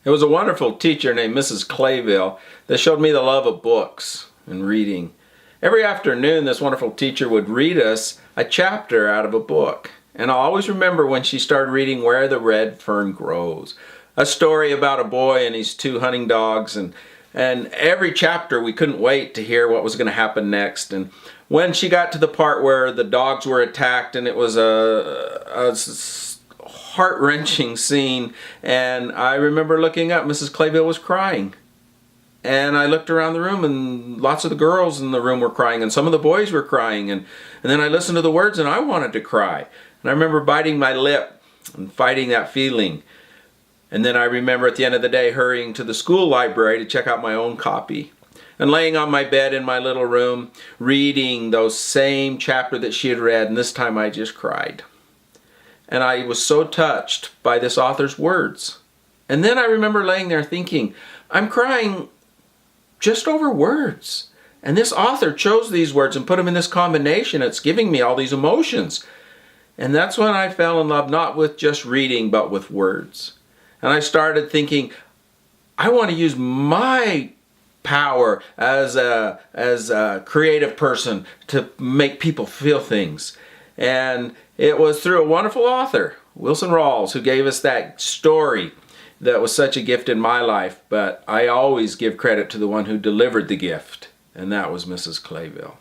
It was a wonderful teacher named Mrs. Clayville that showed me the love of books and reading. Every afternoon, this wonderful teacher would read us a chapter out of a book. And I'll always remember when she started reading Where the Red Fern Grows, a story about a boy and his two hunting dogs. And every chapter we couldn't wait to hear what was going to happen next. And when she got to the part where the dogs were attacked, and it was a heart-wrenching scene, and I remember looking up, Mrs. Clayville was crying. And I looked around the room, and lots of the girls in the room were crying, and some of the boys were crying, and then I listened to the words and I wanted to cry. And I remember biting my lip and fighting that feeling. And then I remember at the end of the day hurrying to the school library to check out my own copy. And laying on my bed in my little room, reading those same chapter that she had read, and this time I just cried. And I was so touched by this author's words. And then I remember laying there thinking, I'm crying just over words. And this author chose these words and put them in this combination. It's giving me all these emotions. And that's when I fell in love, not with just reading, but with words. And I started thinking, I want to use my power as a creative person to make people feel things. And it was through a wonderful author, Wilson Rawls, who gave us that story that was such a gift in my life. But I always give credit to the one who delivered the gift, and that was Mrs. Clayville.